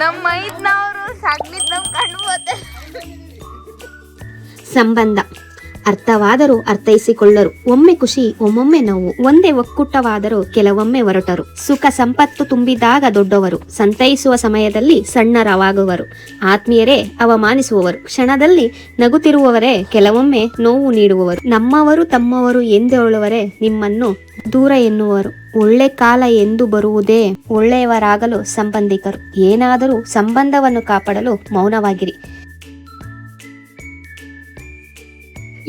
ನಮ್ಮ ಮೈದ್ನವರು ಸಾಕ್ಲಿದ್ ನಮ್ ಕಣ್ಣು ಹೋತೆ. ಸಂಬಂಧ ಅರ್ಥವಾದರೂ ಅರ್ಥೈಸಿಕೊಳ್ಳರು. ಒಮ್ಮೆ ಖುಷಿ ಒಮ್ಮೊಮ್ಮೆ ನೋವು, ಒಂದೇ ಒಕ್ಕೂಟವಾದರೂ ಕೆಲವೊಮ್ಮೆ ಹೊರಟರು. ಸುಖ ಸಂಪತ್ತು ತುಂಬಿದಾಗ ದೊಡ್ಡವರು, ಸಂತೈಸುವ ಸಮಯದಲ್ಲಿ ಸಣ್ಣರವಾಗುವರು. ಆತ್ಮೀಯರೇ ಅವಮಾನಿಸುವವರು, ಕ್ಷಣದಲ್ಲಿ ನಗುತ್ತಿರುವವರೇ ಕೆಲವೊಮ್ಮೆ ನೋವು ನೀಡುವವರು. ನಮ್ಮವರು ತಮ್ಮವರು ಎಂದೇಳುವವರೇ ನಿಮ್ಮನ್ನು ದೂರ ಎನ್ನುವರು. ಒಳ್ಳೆ ಕಾಲ ಎಂದು ಬರುವುದೇ ಒಳ್ಳೆಯವರಾಗಲು ಸಂಬಂಧಿಕರು. ಏನಾದರೂ ಸಂಬಂಧವನ್ನು ಕಾಪಾಡಲು ಮೌನವಾಗಿರಿ.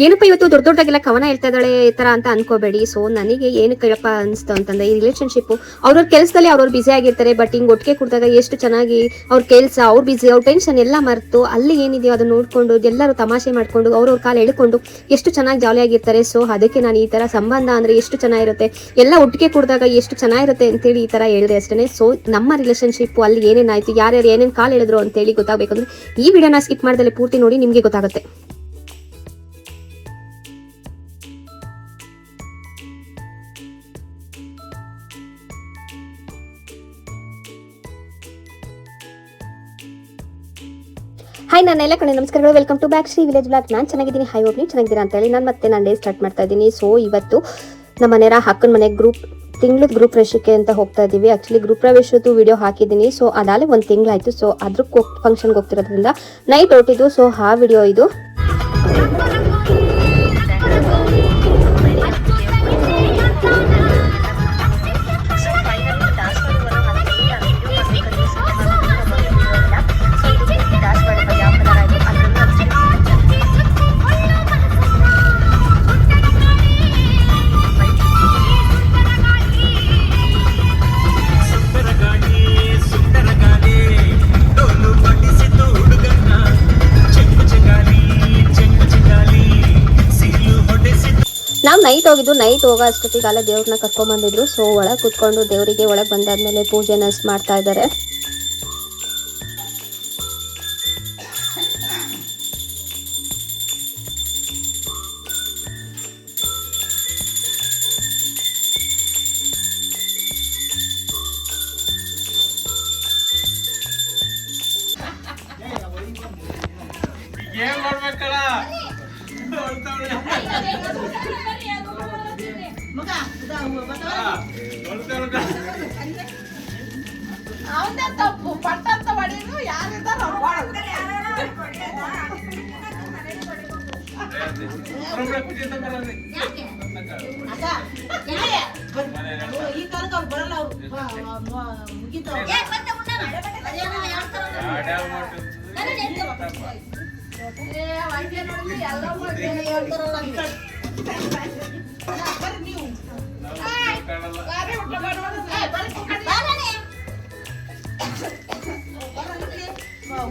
ಏನಪ್ಪ ಇವತ್ತು ದೊಡ್ಡ ದೊಡ್ಡಗೆಲ್ಲ ಕವನ ಹೇಳ್ತಾ ಇದ್ದಾಳೆ ಈ ತರ ಅಂತ ಅನ್ಕೋಬೇಡಿ. ಸೊ ನನಗೆ ಏನು ಕೇಳಪ್ಪ ಅನಿಸ್ತು ಅಂತಂದ್ರೆ, ಈ ರಿಲೇಶನ್ಶಿಪ್ ಅವ್ರವ್ರ ಕೆಲಸದಲ್ಲಿ ಅವ್ರವ್ರು ಬಿಸಿ ಆಗಿರ್ತಾರೆ. ಬಟ್ ಹಿಂಗ್ ಒಟ್ಟಿಗೆ ಕುಡ್ದಾಗ ಎಷ್ಟು ಚೆನ್ನಾಗಿ ಅವ್ರ ಕೆಲಸ, ಅವ್ರ ಬಿಸಿ, ಅವ್ರ ಟೆನ್ಷನ್ ಎಲ್ಲ ಮರೆತು ಅಲ್ಲಿ ಏನಿದೆಯೋ ಅದನ್ನ ನೋಡ್ಕೊಂಡು ಎಲ್ಲರೂ ತಮಾಷೆ ಮಾಡ್ಕೊಂಡು ಅವ್ರವ್ರ ಕಾಲ ಎಳ್ಕೊಂಡು ಎಷ್ಟು ಚೆನ್ನಾಗಿ ಜಾಲಿ ಆಗಿರ್ತಾರೆ. ಸೊ ಅದಕ್ಕೆ ನಾನು ಈ ತರ ಸಂಬಂಧ ಅಂದ್ರೆ ಎಷ್ಟು ಚೆನ್ನಾಗಿರುತ್ತೆ, ಎಲ್ಲ ಒಟ್ಟಿಗೆ ಕುಡ್ದಾಗ ಎಷ್ಟು ಚೆನ್ನಾಗಿರುತ್ತೆ ಅಂತೇಳಿ ಈ ತರ ಹೇಳಿದೆ ಅಷ್ಟೇ. ಸೊ ನಮ್ಮ ರಿಲೇಶನ್ಶಿಪ್ ಅಲ್ಲಿ ಏನೇನಾಯ್ತು, ಯಾರ್ಯಾರು ಏನೇನು ಕಾಲ್ ಹೇಳಿದ್ರು ಅಂತೇಳಿ ಗೊತ್ತಾಗಬೇಕಂದ್ರೆ ಈ ವಿಡಿಯೋನ ಸ್ಕಿಪ್ ಮಾಡ್ದಲೆ ಪೂರ್ತಿ ನೋಡಿ, ನಿಮ್ಗೆ ಗೊತ್ತಾಗುತ್ತೆ. ಹಾಯ್, ನಾನೆಲ್ಲ ಕಡೆ ನಮಸ್ಕಾರಗಳು. Welcome to back Shri village blog. ನಾನು ಚೆನ್ನಾಗಿದ್ದೀನಿ. ಹೈ ಹೋಪ್ ನೀವು ಚೆನ್ನಾಗಿದ್ದೀರಾ ಅಂತೇಳಿ ನಾನು ಡೇ ಸ್ಟಾರ್ಟ್ ಮಾಡ್ತಾ ಇದ್ದೀನಿ. ಸೊ ಇವತ್ತು ನಮ್ಮ ಮನೆಯ ಅಕ್ಕನ ಮನೆ ತಿಂಗ್ಳದ ಗ್ರೂಪ್ ಪ್ರವೇಶಕ್ಕೆ ಅಂತ ಹೋಗ್ತಾ ಇದ್ದೀವಿ. ಆಕ್ಚುಲಿ ಗ್ರೂಪ್ ಪ್ರವೇಶದ್ದು ವಿಡಿಯೋ ಹಾಕಿದ್ದೀನಿ. ಸೊ ಅದಾಲೆ 1 ತಿಂಗಳಾಯ್ತು. ಸೊ ಅದ್ರ ಫಂಕ್ಷನ್ಗೆ ಹೋಗ್ತಿರೋದ್ರಿಂದ ನೈಟ್ ಹೊರಟಿದ್ದು. ಸೊ ಆ ವಿಡಿಯೋ ಇದು. ನಾವು ನೈಟ್ ಹೋಗಿದ್ದು. ನೈಟ್ ಹೋಗೋ ಅಷ್ಟೊತ್ತಿಗೆ ಅಲ್ಲ ದೇವ್ರನ್ನ ಕರ್ಕೊಂಡ್ ಬಂದಿದ್ರು. ಸೊ ಒಳಗೆ ಕುತ್ಕೊಂಡು ದೇವರಿಗೆ ಒಳಗೆ ಬಂದಾದ್ಮೇಲೆ ಪೂಜೆನ ಮಾಡ್ತಾ ಇದ್ದಾರೆ. ತಪ್ಪು ಪಟ್ಟಂತ ಹೊಡೆಯೋದು ಯಾರಿದ್ದಾರೆ ಈ ಕಾಲಕ್ಕೆ ಅವ್ರು ಬರಲ್ಲ. ಅವ್ರು ಮುಗಿತಾವ ನೀವು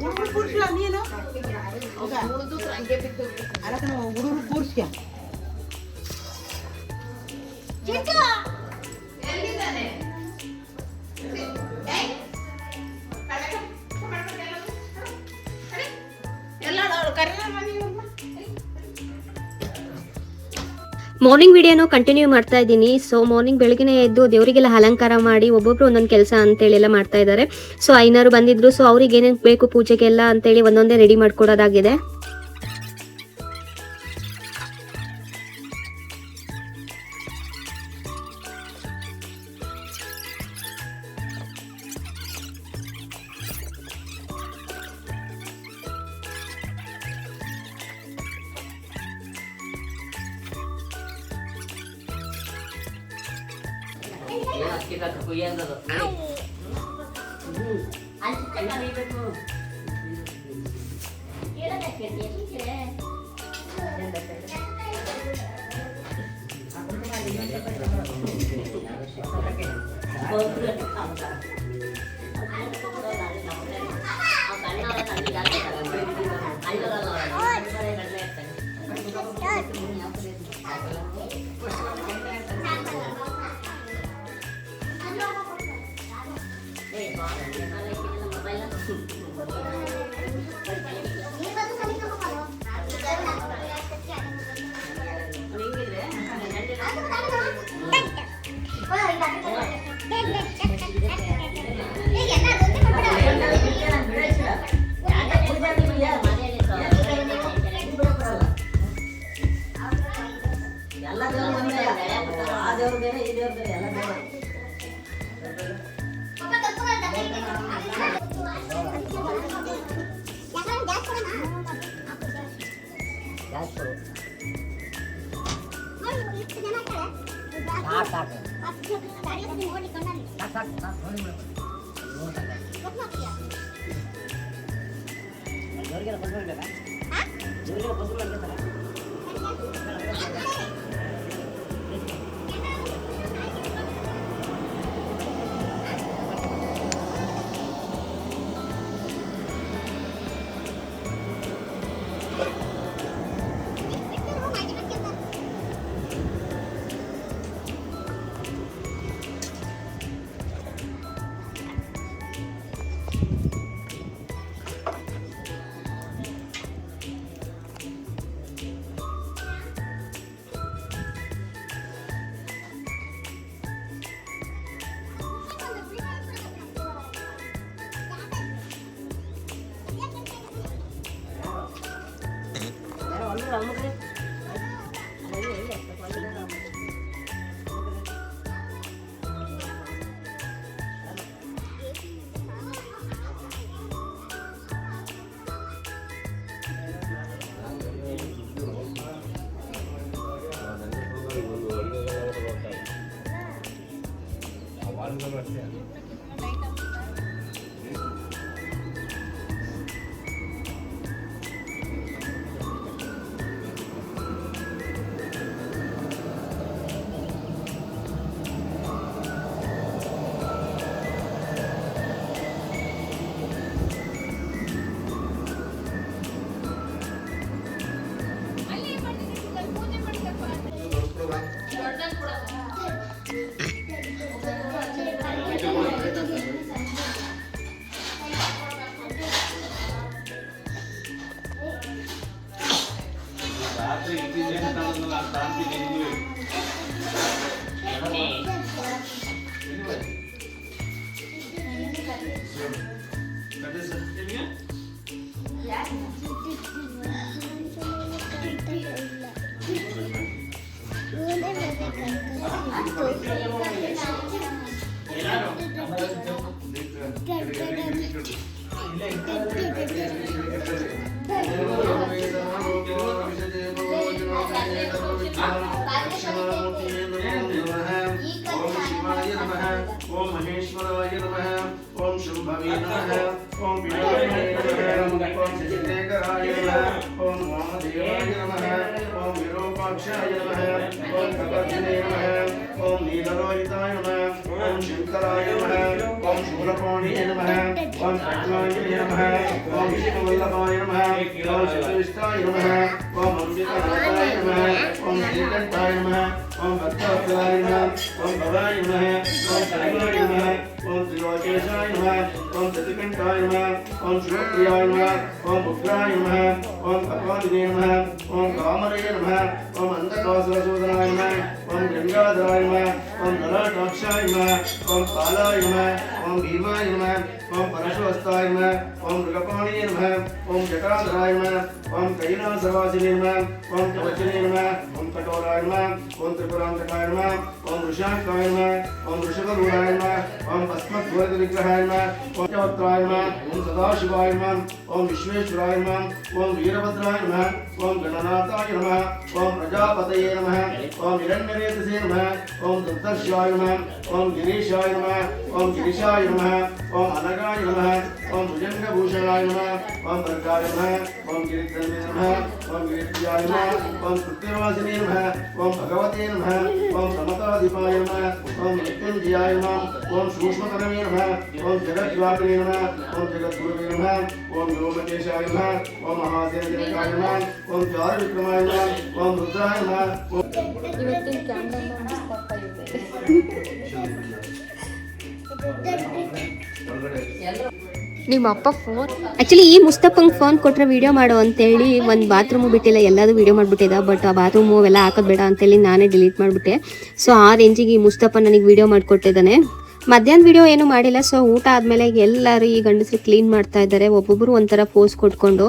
ಹುಡುಗರು ಕೂರ್ಸ್ಲ ನೀನು ಅದಕ್ಕೆ ನಾವು ಹುಡುಗರು ಕೂರ್ಸ್ಕ. ಮಾರ್ನಿಂಗ್ ವಿಡಿಯೋನು ಕಂಟಿನ್ಯೂ ಮಾಡ್ತಾ ಇದ್ದೀನಿ. ಸೊ ಮಾರ್ನಿಂಗ್ ಬೆಳಗ್ಗೆ ಎದ್ದು ದೇವರಿಗೆಲ್ಲ ಅಲಂಕಾರ ಮಾಡಿ ಒಬ್ಬೊಬ್ರು ಒಂದೊಂದು ಕೆಲಸ ಅಂತೇಳಿ ಎಲ್ಲ ಮಾಡ್ತಾ ಇದ್ದಾರೆ. ಸೊ ಐನಾರು ಬಂದಿದ್ರು. ಸೊ ಅವ್ರಿಗೆ ಏನೇನು ಬೇಕು ಪೂಜೆಗೆಲ್ಲ ಅಂತೇಳಿ ಒಂದೊಂದೇ ರೆಡಿ ಮಾಡ್ಕೊಡೋದಾಗಿದೆ. ओम महेश्वराय नमः ओम शुंभवे नमः ओम विनायकाय नमः ओम शशिशेखराय नमः ओम वामदेवाय नमः ओम विरूपाक्षाय नमः ओम कपर्दिने नमः ओम नीललोहिताय नमः ओम शंकराय नमः ओम शूलपाणिये नमः ओम पद्माय नमः ओम विष्णुवल्लभाय नमः ओम शतविष्ठाय नमः ओम अंबिकानाथाय नमः ओम श्रीकंठाय नमः ओम भक्तवत्सलाय नमः ओम भवाय नमः ओम शैवाय नमः ओम त्रिलोकेशाय नमः ओम सतिकंठाय नमः ओम शिवप्रियाय नमः ओम उग्राय नमः ओम कपालिने नमः ओम कामरे नमः ओम अंधकासुरसूदनाय नमः ओम गंगाधराय नमः ओम ललाटाक्षाय नमः ओम कालाय नमः ओम भीमाय नमः ओम परशुहस्ताय नमः ओम मृगपाणिये नमः ओम जटाधराय नमः ओम कैलासवासिने नमः ओम कवचने नमः ओम कठोराय नमः ओम त्रिपुरांतकाय नमः ओम ऋषाकाय नमः ओम वृषभरूढाय नमः ओम भस्मध्वज विग्रहाय नमः ओम चवत्राय नमः ओम सदाशिवाय नमः ओम विश्वेश्वराय नमः ओम वीरभद्राय नमः ओम गणनाथाय नमः ओम प्रजापतये नमः ओम हिरण्यवेदसे नमः ओम दुर्दर्शाय नमः ओम गिरीशाय नमः ओम गिरीशाय नमः ओम अनगाय नमः ओम भुजंगभूषणाय नमः ओम भद्राय नमः ओम गिरिधरे नमः ओम गिरिप्रियाय नमः ओम कृत्यवासिने नमः ओम भगवते नमः ओम समताधिपाय नमः ओम मृत्युंजयाय नमः ओम सूक्ष्मतरवे नमः ओम जगद्व्यापिने नमः ओम जगद्गुरुवे नमः ओम व्योमकेशाय नमः ओम महासेनजनकाय नमः ओम चारुविक्रमाय नमः ओम रुद्राय नमः ಇವತ್ತಿನ ಕ್ಯಾಮ್ರಾ ಮಸ್ತ್ ಇದೆ. ನಿಮ್ಮ ಅಪ್ಪ ಫೋನ್ ಆ್ಯಕ್ಚುಲಿ ಈ ಮುಸ್ತಫಂಗೆ ಫೋನ್ ಕೊಟ್ಟರೆ ವಿಡಿಯೋ ಮಾಡು ಅಂತೇಳಿ ಒಂದು ಬಾತ್ರೂಮು ಬಿಟ್ಟಿಲ್ಲ, ಎಲ್ಲದೂ ವಿಡಿಯೋ ಮಾಡಿಬಿಟ್ಟಿದ್ದ. ಬಟ್ ಆ ಬಾತ್ರೂಮು ಅವೆಲ್ಲ ಹಾಕೋದು ಬೇಡ ಅಂತೇಳಿ ನಾನೇ ಡಿಲೀಟ್ ಮಾಡಿಬಿಟ್ಟೆ. ಸೊ ಆ ರೇಂಜಿಗೆ ಈ ಮುಸ್ತಫ ನನಗೆ ವಿಡಿಯೋ ಮಾಡಿಕೊಟ್ಟಿದ್ದಾನೆ. ಮಧ್ಯಾಹ್ನ ವಿಡಿಯೋ ಏನೂ ಮಾಡಿಲ್ಲ. ಸೊ ಊಟ ಆದಮೇಲೆ ಎಲ್ಲರೂ ಈ ಗಂಡಸರು ಕ್ಲೀನ್ ಮಾಡ್ತಾ ಇದ್ದಾರೆ, ಒಬ್ಬೊಬ್ಬರು ಒಂಥರ ಪೋಸ್ ಕೊಟ್ಕೊಂಡು.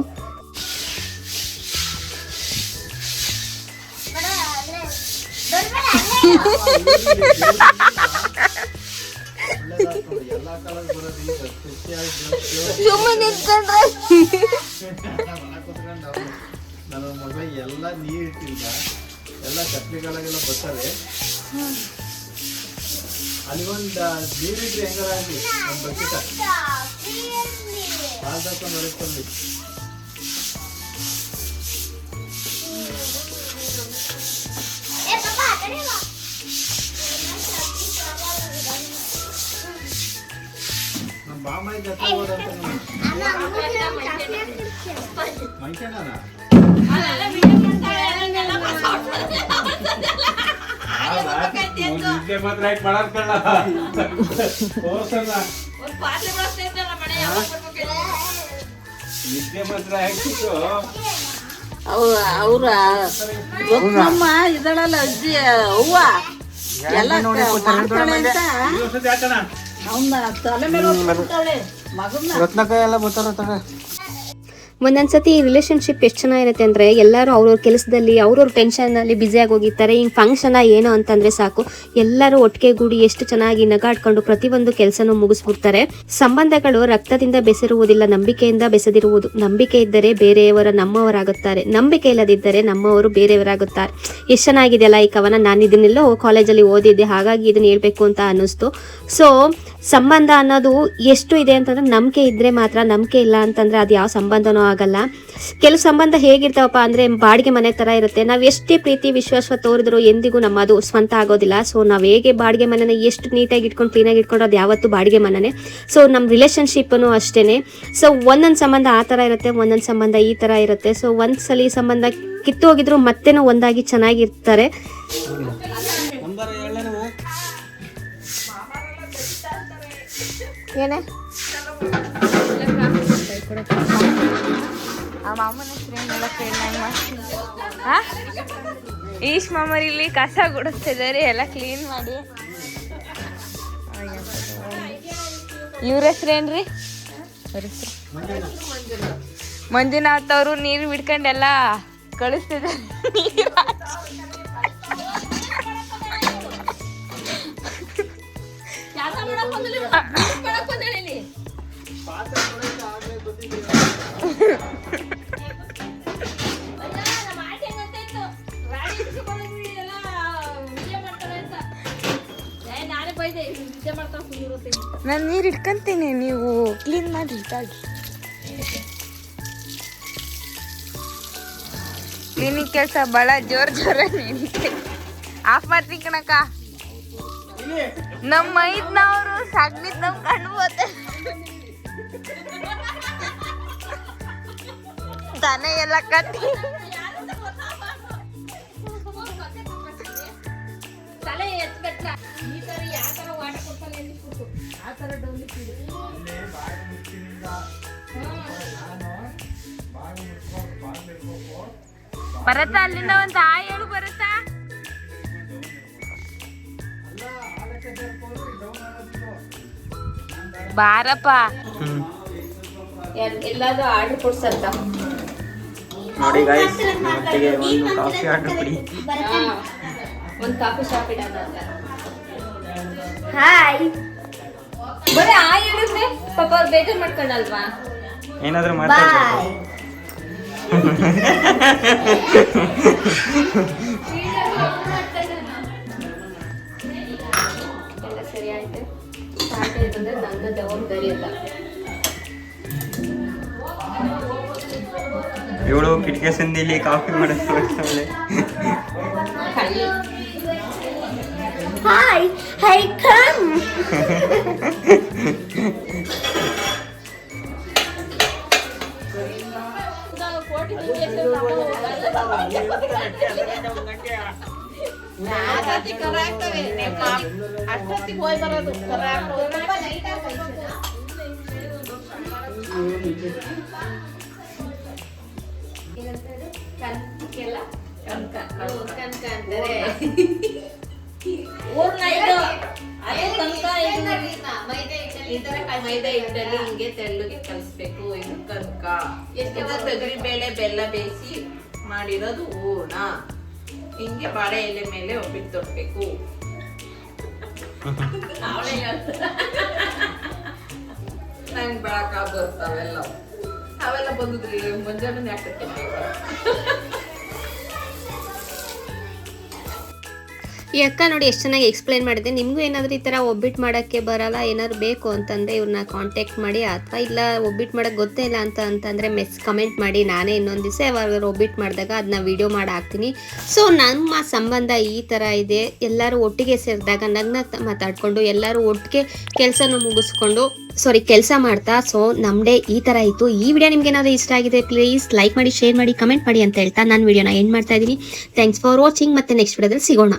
ನನ್ನ ಮಗ ಎಲ್ಲ ನೀರು ಇಟ್ಟಿಲ್ಲ, ಎಲ್ಲ ಕತ್ರಿಗಳಿಗೆಲ್ಲ ಬರ್ತಾರೆ. ಅಲ್ಲಿ ಒಂದು ನೀರಿಟ್ರೆ ಹೆಂಗಾರಾಗಲಿ ಒಂದು ಬಕೆಟ ಹಾಲು ತಕೊಂಡು ಹೊರಗೆ ನಮ್ಮ ಬಾಮಾಯಿ ಜೊತೆ ಹೋದಂತ ಮಂಚನ ಮಾತ್ರ ನಿದ್ದೆ ಮಾತ್ರ ಅವ್ರ ಗೊತ್ತಮ್ಮ ಇದಳಲ್ಲ ಅಜ್ಜಿ ಅವ್ವ ಎಲ್ಲ ಮಾಡ್ತಾಳೆ ಅಂತ ಅವನ್ನ ತಲೆ ಮೇಲೆ ಹೋಗ್ತಾಳೆ ಮಗನ್ನ. ರತ್ನಕಾಯಿ ಎಲ್ಲ ಬರ್ತಾರ. ಒಂದೊಂದ್ಸತಿ ಈ ರಿಲೇಷನ್ಶಿಪ್ ಎಷ್ಟು ಚೆನ್ನಾಗಿರುತ್ತೆ ಅಂದರೆ ಎಲ್ಲರೂ ಅವ್ರವ್ರ ಕೆಲಸದಲ್ಲಿ ಅವ್ರವ್ರ ಟೆನ್ಷನ್ನಲ್ಲಿ ಬ್ಯುಸಿಯಾಗಿ ಹೋಗಿರ್ತಾರೆ. ಹಿಂಗೆ ಫಂಕ್ಷನ್ ಏನೋ ಅಂತಂದರೆ ಸಾಕು, ಎಲ್ಲರೂ ಒಟ್ಟಿಗೆ ಗೂಡಿ ಎಷ್ಟು ಚೆನ್ನಾಗಿ ನಗಾಡ್ಕೊಂಡು ಪ್ರತಿಯೊಂದು ಕೆಲಸನೂ ಮುಗಿಸ್ಬಿಡ್ತಾರೆ. ಸಂಬಂಧಗಳು ರಕ್ತದಿಂದ ಬೆಸೆರುವುದಿಲ್ಲ, ನಂಬಿಕೆಯಿಂದ ಬೆಸೆದಿರುವುದು. ನಂಬಿಕೆ ಇದ್ದರೆ ಬೇರೆಯವರ ನಮ್ಮವರಾಗುತ್ತಾರೆ, ನಂಬಿಕೆ ಇಲ್ಲದಿದ್ದರೆ ನಮ್ಮವರು ಬೇರೆಯವರಾಗುತ್ತಾರೆ. ಎಷ್ಟು ಚೆನ್ನಾಗಿದೆಯಲ್ಲ ಈ ಕವನ. ನಾನು ಇದನ್ನೆಲ್ಲೋ ಕಾಲೇಜಲ್ಲಿ ಓದಿದ್ದೆ, ಹಾಗಾಗಿ ಇದನ್ನು ಹೇಳ್ಬೇಕು ಅಂತ ಅನ್ನಿಸ್ತು. ಸೊ ಸಂಬಂಧ ಅನ್ನೋದು ಎಷ್ಟು ಇದೆ ಅಂತಂದ್ರೆ ನಂಬಿಕೆ ಇದ್ದರೆ ಮಾತ್ರ, ನಂಬಿಕೆ ಇಲ್ಲ ಅಂತಂದರೆ ಅದು ಯಾವ ಸಂಬಂಧನೂ ಆಗಲ್ಲ. ಕೆಲವು ಸಂಬಂಧ ಹೇಗಿರ್ತಾವಪ್ಪ ಅಂದರೆ ಬಾಡಿಗೆ ಮನೆ ಥರ ಇರುತ್ತೆ. ನಾವು ಎಷ್ಟೇ ಪ್ರೀತಿ ವಿಶ್ವಾಸ ತೋರಿದ್ರು ಎಂದಿಗೂ ನಮ್ಮದು ಸ್ವಂತ ಆಗೋದಿಲ್ಲ. ಸೊ ನಾವು ಹೇಗೆ ಬಾಡಿಗೆ ಮನೆನ ಎಷ್ಟು ನೀಟಾಗಿ ಇಟ್ಕೊಂಡು ಕ್ಲೀನಾಗಿ ಇಟ್ಕೊಂಡು ಅದು ಯಾವತ್ತೂ ಬಾಡಿಗೆ ಮನೆನೇ. ಸೊ ನಮ್ಮ ರಿಲೇಷನ್ಶಿಪ್ಪನ್ನು ಅಷ್ಟೇ. ಸೊ ಒಂದೊಂದು ಸಂಬಂಧ ಆ ಥರ ಇರುತ್ತೆ, ಒಂದೊಂದು ಸಂಬಂಧ ಈ ಥರ ಇರುತ್ತೆ. ಸೊ ಒಂದು ಸಲ ಸಂಬಂಧ ಕಿತ್ತು ಹೋಗಿದ್ರು ಮತ್ತೇನೋ ಒಂದಾಗಿ ಚೆನ್ನಾಗಿರ್ತಾರೆ. ಏನೇ ಆ ಮಾಮನ ಹೆಸರೇನೆಲ್ಲ ಕೇಳಿ ಮಾಡ್ತೀನಿ. ಈಶ್ ಮಾಮರಿ ಇಲ್ಲಿ ಕಸ ಗುಡಿಸ್ತಿದ್ದಾರೆ, ಎಲ್ಲ ಕ್ಲೀನ್ ಮಾಡಿ. ಇವ್ರ ಹೆಸ್ರೇನ್ರಿ? ಮಂಜುನಾಥ್ ಅವರು ನೀರು ಬಿಡ್ಕೊಂಡೆಲ್ಲ ಕಳಿಸ್ತಿದ್ದಾರೆ. ನಾನು ನೀರು ಇಟ್ಕೊಂತೀನಿ, ನೀವು ಕ್ಲೀನ್ ಮಾಡಿ ತಾಗಿ. ಕ್ಲೀನಿಂಗ್ ಕೆಲಸ ಭಾಳ ಜೋರ ನೀನಿಗೆ ಆಫ್ ಮಾಡ್ತೀನಿ ಕಣಕ್ಕ. ನಮ್ಮ ಮೈದ್ನವರು ಸಾಗ್ನಿದ್ ನಮ್ ಕಣ್ಣು ಹೋತೆ ತಾನೇ ಎಲ್ಲ ಕಟ್ಟಿ ಬರತ್ತಾ ಅಲ್ಲಿಂದ ಒಂದು ಹಾಯ್ ಹೇಳು ಬರತ್ತಾ. ಬಾರಪ್ಪ ಎಲ್ಲಾದ್ರೂ ಆರ್ಡರ್ ಕೊಡ್ಸಂತ ನೋಡಿ ಗೈಸ್, ಮತ್ತಿಗೆ ಒಂದು ಕಾಫಿ ಆರ್ಡರ್ ಕೊಡಿ. ಒಂದು ಕಾಫಿ ಶಾಪ್ ಇಡೋಣ ಅಂತ. ಹಾಯ್ ಬರೀ ಹಾಯ್ ಹೇಳಿದ್ರೆ ಪಾಪ ಅವ್ರು ಬೇಜಾರು ಮಾಡ್ಕೊಂಡಲ್ವಾ? ಏನಾದರೂ ಮಾಡ್ತಾರೆ. ಎಲ್ಲ ಸರಿ ಆಯ್ತು. ಸಾಧ್ಯ ನನ್ನ ಜವಾಬ್ದಾರಿ ಅಲ್ಲ. ಇವಳು ಕಿಟಕಿ ಸಂದಿಲಿ ಕಾಫಿ ಮಾಡಿಸ್ತಾಳೆ. ಹಾಯ್ ಹೈ ಕಮ್ ಅಷ್ಟೊತ್ತಿಗೆ ಹೋಗಿ ಬರೋದು. ಊರ್ನ ಇದು ಅದೇ ಕನಕ ಮೈದಾ ಹಿಟ್ಟಲ್ಲಿ ಹಿಂಗೆ ತೆಳ್ಳಗೆ ಕಲಿಸ್ಬೇಕು. ಇದು ಕನಕ. ತೊಗರಿ ಬೇಳೆ ಬೆಲ್ಲ ಬೇಯಿಸಿ ಮಾಡಿರೋದು ಹೂರ್ಣ. ಹಿಂಗೆ ಬಾಳೆ ಎಲೆ ಮೇಲೆ ಒಬ್ಬಿಟ್ಟು ತೊಡ್ಬೇಕು. ನಂಗೆ ಬೆಳಕ ಬರ್ತಾವೆಲ್ಲ ಅವೆಲ್ಲ ಬಂದಿದ್ರಿ ಮುಂಜಾನೆ ಯಾಕೆ ಈ ಅಕ್ಕ ನೋಡಿ ಎಷ್ಟು ಚೆನ್ನಾಗಿ ಎಕ್ಸ್ಪ್ಲೈನ್ ಮಾಡಿದೆ. ನಿಮಗೂ ಏನಾದರೂ ಈ ಥರ ಒಬ್ಬಿಟ್ಟು ಮಾಡೋಕ್ಕೆ ಬರಲ್ಲ, ಏನಾದ್ರು ಬೇಕು ಅಂತಂದರೆ ಇವ್ರನ್ನ ಕಾಂಟ್ಯಾಕ್ಟ್ ಮಾಡಿ, ಅಥವಾ ಇಲ್ಲ ಒಬ್ಬಿಟ್ಟು ಮಾಡೋಕ್ಕೆ ಗೊತ್ತೇ ಇಲ್ಲ ಅಂತಂದರೆ ಕಮೆಂಟ್ ಮಾಡಿ. ನಾನೇ ಇನ್ನೊಂದು ದಿವಸ ಯಾವಾಗ ಒಬ್ಬಿಟ್ಟು ಮಾಡಿದಾಗ ಅದನ್ನ ವಿಡಿಯೋ ಮಾಡಿ ಹಾಕ್ತೀನಿ. ಸೊ ನಮ್ಮ ಸಂಬಂಧ ಈ ಥರ ಇದೆ. ಎಲ್ಲರೂ ಒಟ್ಟಿಗೆ ಸೇರಿದಾಗ ನಗ್ನಗ್ತಾ ಮಾತಾಡಿಕೊಂಡು ಎಲ್ಲರೂ ಒಟ್ಟಿಗೆ ಕೆಲಸ ಮಾಡ್ತಾ. ಸೊ ನಮ್ಮದೇ ಈ ಥರ ಇತ್ತು. ಈ ವಿಡಿಯೋ ನಿಮ್ಗೆ ಏನಾದರೂ ಇಷ್ಟ ಆಗಿದೆ ಪ್ಲೀಸ್ ಲೈಕ್ ಮಾಡಿ, ಶೇರ್ ಮಾಡಿ, ಕಮೆಂಟ್ ಮಾಡಿ ಅಂತ ಹೇಳ್ತಾ ನಾನು ವಿಡಿಯೋನ ಎಂಡ್ ಮಾಡ್ತಾ ಇದ್ದೀನಿ. Thanks for watching. ಮತ್ತೆ ನೆಕ್ಸ್ಟ್ ವಿಡಿಯೋದಲ್ಲಿ ಸಿಗೋಣ.